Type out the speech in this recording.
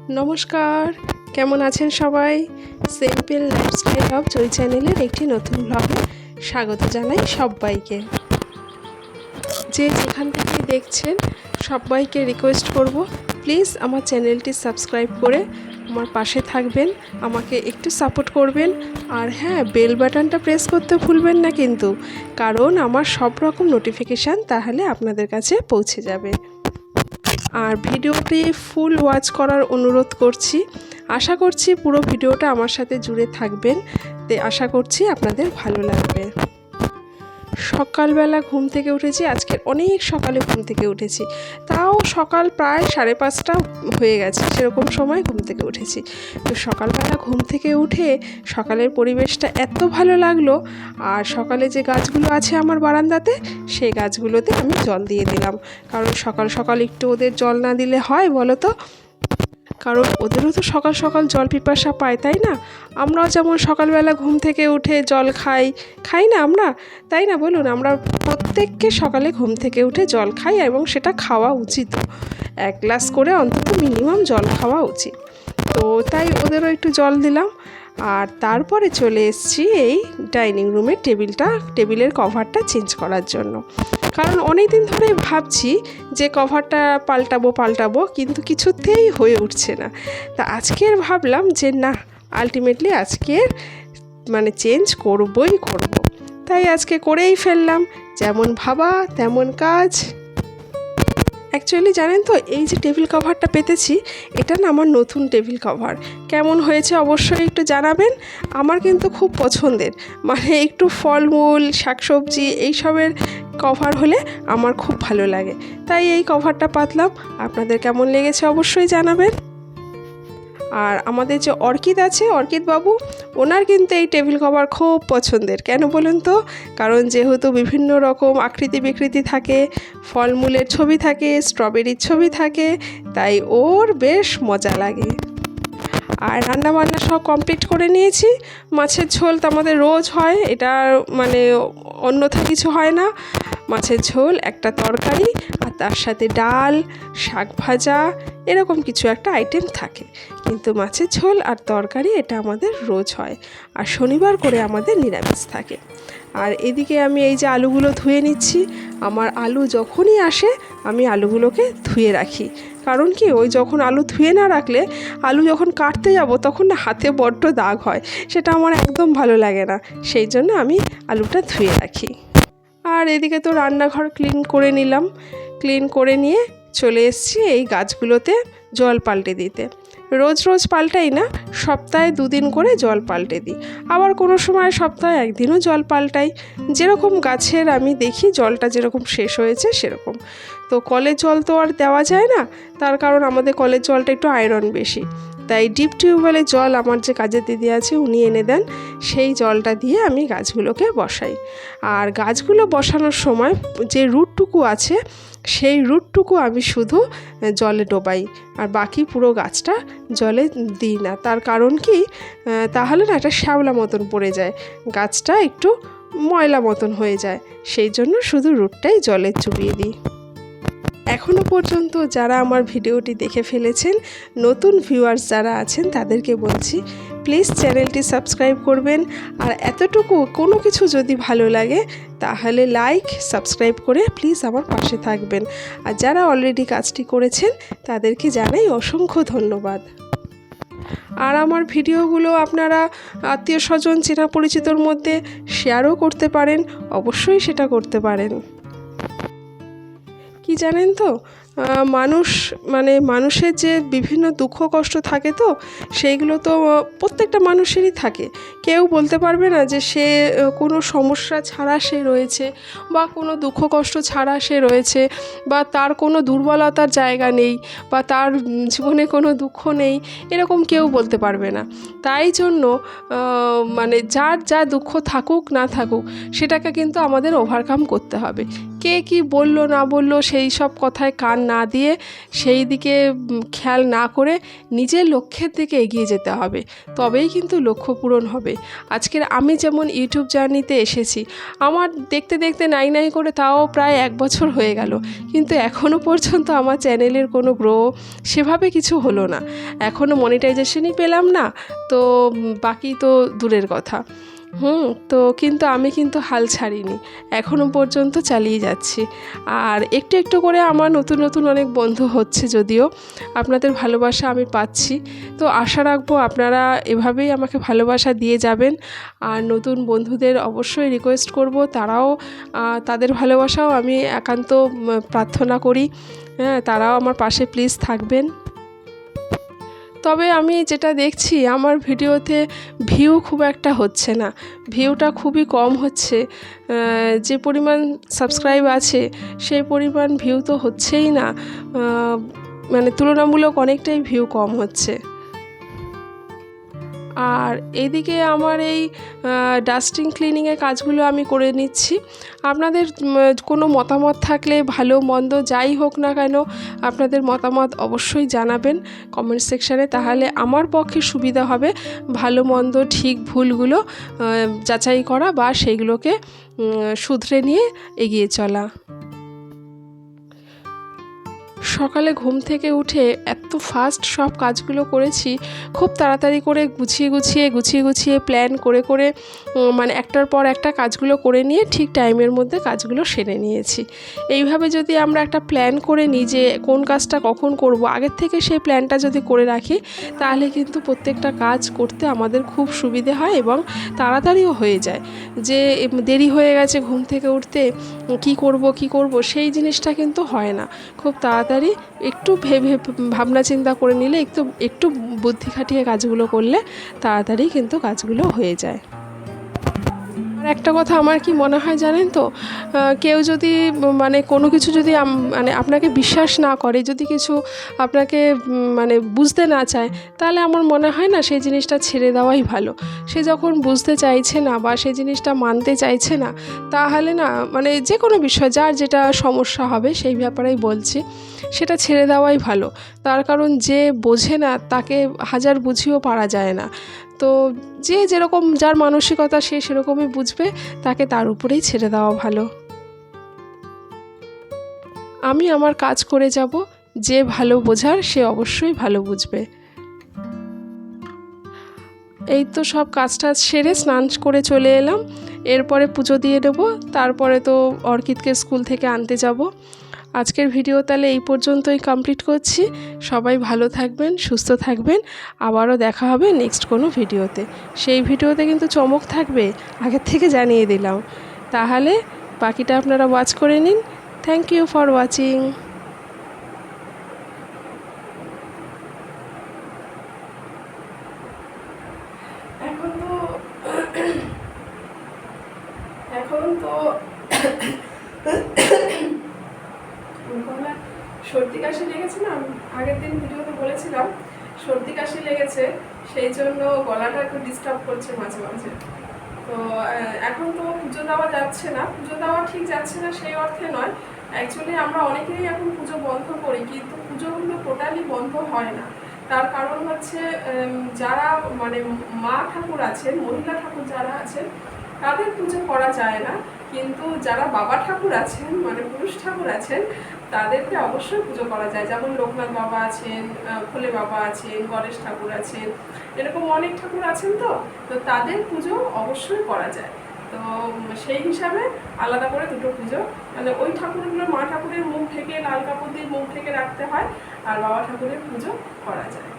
নমস্কার, কেমন আছেন সবাই? সিম্পল লাইফস্টাইল অফ জয় চ্যানেলের একটি নতুন ব্লগে স্বাগত জানাই সবাইকে। যে যেখান থেকে দেখছেন সবাইকে রিকোয়েস্ট করব, প্লিজ আমার চ্যানেলটি সাবস্ক্রাইব করে আমার পাশে থাকবেন, আমাকে একটু সাপোর্ট করবেন। আর হ্যাঁ, বেল বাটনটা প্রেস করতে ভুলবেন না কিন্তু, কারণ আমার সব রকম নোটিফিকেশান তাহলে আপনাদের কাছে পৌঁছে যাবে। আর ভিডিওটি ফুল ওয়াচ করার অনুরোধ করছি। আশা করছি পুরো ভিডিওটা আমার সাথে জুড়ে থাকবেন, আশা করছি আপনাদের ভালো লাগবে। সকালবেলা ঘুম থেকে উঠেছি, আজকের অনেক সকালে ঘুম থেকে উঠেছি, তাও সকাল প্রায় 5:30 হয়ে গেছে, সেরকম সময় ঘুম থেকে উঠেছি। তো সকালবেলা ঘুম থেকে উঠে সকালের পরিবেশটা এত ভালো লাগলো। আর সকালে যে গাছগুলো আছে আমার বারান্দাতে, সেই গাছগুলোতে আমি জল দিয়ে দিলাম, কারণ সকাল সকাল একটু ওদের জল না দিলে হয় বলো তো? কারণ ওদেরও তো সকাল সকাল জল পিপাসা পায়, তাই না? আমরাও যেমন সকালবেলা ঘুম থেকে উঠে জল খাই না আমরা, তাই না বলুন? আমরা প্রত্যেককে সকালে ঘুম থেকে উঠে জল খাই, এবং সেটা খাওয়া উচিত। 1 গ্লাস করে অন্তত মিনিমাম জল খাওয়া উচিত। তো তাই ওদেরও একটু জল দিলাম। আর তারপরে চলে এসেছি এই ডাইনিং রুমের টেবিলের কভারটা চেঞ্জ করার জন্য, কারণ অনেক দিন ধরে ভাবছি যে কভারটা পাল্টাবো, কিন্তু কিছুতেই হয়ে উঠছে না। তা আজকের ভাবলাম যে না, আলটিমেটলি আজকের চেঞ্জ করবই করব। তাই আজকে করেই ফেললাম, যেমন ভাবা তেমন কাজ। অ্যাকচুয়ালি জানেন তো, এই যে টেবিল কভারটা পেতেছি, এটা না আমার নতুন টেবিল কভার। কেমন হয়েছে অবশ্যই একটু জানাবেন। আমার কিন্তু খুব পছন্দের, একটু ফলমূল শাকসবজি এইসবের কভার হলে আমার খুব ভালো লাগে। তাই এই কভারটা পাতলাম, আপনাদের কেমন লেগেছে অবশ্যই জানাবেন। আর আমাদের যে অর্কিড আছে, অর্কিড বাবু, ওনার কিন্তু এই টেবিল কভার খুব পছন্দের। কেন বলুন তো? কারণ যেহেতু বিভিন্ন রকম আকৃতি বিকৃতি থাকে, ফলমূলের ছবি থাকে, স্ট্রবেরির ছবি থাকে, তাই ওর বেশ মজা লাগে। আর রান্নাবান্না সব কমপ্লিট করে নিয়েছি। মাছের ঝোল তো আমাদের রোজ হয়, এটা অন্যথা কিছু হয় না। মাছের ঝোল, একটা তরকারি, আর তার সাথে ডাল, শাক ভাজা, এরকম কিছু একটা আইটেম থাকে। কিন্তু মাছের ঝোল আর তরকারি এটা আমাদের রোজ হয়। আর শনিবার করে আমাদের নিরামিষ থাকে। আর এদিকে আমি এই যে আলুগুলো ধুয়ে নিচ্ছি। আমার আলু যখনই আসে আমি আলুগুলোকে ধুয়ে রাখি, কারণ কি, ওই যখন আলু ধুয়ে না রাখলে আলু যখন কাটতে যাব তখন না হাতে বড্ড দাগ হয়, সেটা আমার একদম ভালো লাগে না। সেই জন্য আমি আলুটা ধুয়ে রাখি। আর এদিকে তো রান্নাঘর ক্লিন করে নিলাম। ক্লিন করে নিয়ে চলে এসেছি এই গাছগুলোতে জল পাল্টে দিতে। রোজ রোজ পাল্টাই না, সপ্তাহে 2 দিন করে জল পাল্টে দিই। আবার কোনো সময় সপ্তাহে 1 দিনও জল পাল্টাই, যেরকম গাছের আমি দেখি জলটা যেরকম শেষ হয়েছে সেরকম। তো কলের জল তো আর দেওয়া যায় না, তার কারণ আমাদের কলের জলটা একটু আয়রন বেশি। তাই ডিপ টিউবওয়েলের জল আমার যে কাজের দিদি আছে উনি এনে দেন, সেই জলটা দিয়ে আমি গাছগুলোকে বসাই। আর গাছগুলো বসানোর সময় যে রুটটুকু আছে, সেই রুটটুকু আমি শুধু জলে ডোবাই, আর বাকি পুরো গাছটা জলে দিই না। তার কারণ কি, তাহলে না একটা শ্যাওলা মতন পড়ে যায়, গাছটা একটু ময়লা মতন হয়ে যায়। সেই জন্য শুধু রুটটাই জলে চুবিয়ে দিই। এখনও পর্যন্ত যারা আমার ভিডিওটি দেখে ফেলেছেন, নতুন ভিউয়ার্স যারা আছেন তাদেরকে বলছি, প্লিজ চ্যানেলটি সাবস্ক্রাইব করবেন। আর এতটুকু কোনো কিছু যদি ভালো লাগে তাহলে লাইক সাবস্ক্রাইব করে প্লিজ আমার পাশে থাকবেন। আর যারা অলরেডি কাজটি করেছেন তাদেরকে জানাই অসংখ্য ধন্যবাদ। আর আমার ভিডিওগুলো আপনারা আত্মীয় স্বজন চেনা পরিচিতর মধ্যে শেয়ারও করতে পারেন, অবশ্যই সেটা করতে পারেন। কি জানেন তো, মানুষের যে বিভিন্ন দুঃখ কষ্ট থাকে, তো সেইগুলো তো প্রত্যেকটা মানুষেরই থাকে। কেউ বলতে পারবে না যে সে কোনো সমস্যা ছাড়া সে রয়েছে, বা কোনো দুঃখ কষ্ট ছাড়া সে রয়েছে, বা তার কোনো দুর্বলতার জায়গা নেই, বা তার জীবনে কোনো দুঃখ নেই, এরকম কেউ বলতে পারবে না। তাই জন্য যার যা দুঃখ থাকুক না থাকুক, সেটাকে কিন্তু আমাদের ওভারকাম করতে হবে। কে কি বলল না বলল সেই সব কথায় কান না দিয়ে সেই দিকে খেয়াল না করে নিজের লক্ষ্যের দিকে এগিয়ে যেতে হবে, তবেই কিন্তু লক্ষ্য পূরণ হবে। আজকের আমি যেমন ইউটিউব জার্নিতে এসেছি, আমার দেখতে দেখতে নাই নাই করে তাও প্রায় 1 বছর হয়ে গেল, কিন্তু এখনও পর্যন্ত আমার চ্যানেলের কোনো গ্রো সেভাবে কিছু হলো না, এখনও মনিটাইজেশনই পেলাম না, তো বাকি তো দূরের কথা। তো কিন্তু আমি কিন্তু হাল ছাড়িনি, এখনও পর্যন্ত চালিয়ে যাচ্ছি। আর একটু একটু করে আমার নতুন নতুন অনেক বন্ধু হচ্ছে, যদিও আপনাদের ভালোবাসা আমি পাচ্ছি। তো আশা রাখবো আপনারা এভাবেই আমাকে ভালোবাসা দিয়ে যাবেন। আর নতুন বন্ধুদের অবশ্যই রিকোয়েস্ট করব, তারাও তাদের ভালোবাসাও আমি একান্ত প্রার্থনা করি, হ্যাঁ, তারাও আমার পাশে প্লিজ থাকবেন। তবে আমি যেটা দেখছি আমার ভিডিওতে ভিউ খুব একটা হচ্ছে না, ভিউটা খুবই কম হচ্ছে, যে পরিমাণ সাবস্ক্রাইব আছে সেই পরিমাণ ভিউ তো হচ্ছেই না, মানে তুলনামূলক অনেকটাই ভিউ কম হচ্ছে। আর এইদিকে আমার এই ডাস্টিং ক্লিনিংয়ের কাজগুলো আমি করে নিচ্ছি। আপনাদের কোনো মতামত থাকলে, ভালো মন্দ যাই হোক না কেন, আপনাদের মতামত অবশ্যই জানাবেন কমেন্ট সেকশানে, তাহলে আমার পক্ষে সুবিধা হবে ভালো মন্দ ঠিক ভুলগুলো যাচাই করা বা সেইগুলোকে শুধরে নিয়ে এগিয়ে চলা। সকালে ঘুম থেকে উঠে এত ফাস্ট সব কাজগুলো করেছি, খুব তাড়াতাড়ি করে গুছিয়ে গুছিয়ে প্ল্যান করে করে মানে একটার পর একটা কাজগুলো করে নিয়ে ঠিক টাইমের মধ্যে কাজগুলো সেরে নিয়েছি। এইভাবে যদি আমরা একটা প্ল্যান করে নিই যে কোন কাজটা কখন করব, আগের থেকে সেই প্ল্যানটা যদি করে রাখি, তাহলে কিন্তু প্রত্যেকটা কাজ করতে আমাদের খুব সুবিধে হয় এবং তাড়াতাড়িও হয়ে যায়। যে দেরি হয়ে গেছে ঘুম থেকে উঠতে, কি করব সেই জিনিসটা কিন্তু হয় না। খুব তাড়াতাড়ি একটু ভাবনা চিন্তা করে নিলে, একটু বুদ্ধি খাটিয়ে কাজগুলো করলে তাড়াতাড়ি কিন্তু কাজগুলো হয়ে যায়। আর একটা কথা আমার কি মনে হয় জানেন তো, কেউ যদি মানে কোনো কিছু যদি মানে আপনাকে বিশ্বাস না করে, যদি কিছু আপনাকে মানে বুঝতে না চায়, তাহলে আমার মনে হয় না সেই জিনিসটা ছেড়ে দেওয়াই ভালো। সে যখন বুঝতে চাইছে না বা সেই জিনিসটা মানতে চাইছে না, তাহলে না মানে যে কোনো বিষয় যার যেটা সমস্যা হবে সেই ব্যাপারেই বলছি, সেটা ছেড়ে দেওয়াই ভালো। তার কারণ যে বোঝে না তাকে হাজার বুঝিয়েও পারা যায় না। তো যে যেরকম যার মানসিকতা সে সেরকমই বুঝবে, তাকে তার উপরেই ছেড়ে দেওয়া ভালো। আমি আমার কাজ করে যাব, যে ভালো বোঝার সে অবশ্যই ভালো বুঝবে। এই তো সব কাজটা সেরে স্নান করে চলে এলাম, এরপরে পুজো দিয়ে দেব, তারপরে তো অর্কিদকে স্কুল থেকে আনতে যাব। আজকের ভিডিও তাহলে এই পর্যন্তই কমপ্লিট করছি। সবাই ভালো থাকবেন, সুস্থ থাকবেন, আবারও দেখা হবে নেক্সট কোনো ভিডিওতে। সেই ভিডিওতে কিন্তু চমক থাকবে, আগের থেকে জানিয়ে দিলাম। তাহলে বাকিটা আপনারা ওয়াচ করে নিন। Thank you for watching. এখন তো সর্দি কাশি লেগেছে না, আগের দিন ভিডিওতে বলেছিলাম সর্দি কাশি লেগেছে, সেই জন্য গলাটা একটু ডিস্টার্ব করছে মাঝে মাঝে। তো এখন তো পুজো দেওয়া যাচ্ছে না, পুজো দেওয়া ঠিক যাচ্ছে না সেই অর্থে নয়, অ্যাকচুয়ালি আমরা অনেকেই এখন পুজো বন্ধ করি, কিন্তু পুজোগুলো টোটালি বন্ধ হয় না। তার কারণ হচ্ছে যারা মানে মা ঠাকুর আছেন, মহিলা ঠাকুর যারা আছেন, তাদের পুজো করা যায় না, কিন্তু যারা বাবা ঠাকুর আছেন মানে পুরুষ ঠাকুর আছেন, তাদেরকে অবশ্যই পুজো করা যায়। যেমন লোকনাথ বাবা আছেন, ফুলে বাবা আছেন, গণেশ ঠাকুর আছেন, এরকম অনেক ঠাকুর আছেন। তো তাদের পুজো অবশ্যই করা যায়। তো সেই হিসাবে আলাদা করে দুটো পুজো, মানে ওই ঠাকুরগুলো মা ঠাকুরের মুখ থেকে লাল কাপড় দিয়ে মুখ থেকে রাখতে হয়, আর বাবা ঠাকুরের পুজো করা যায়।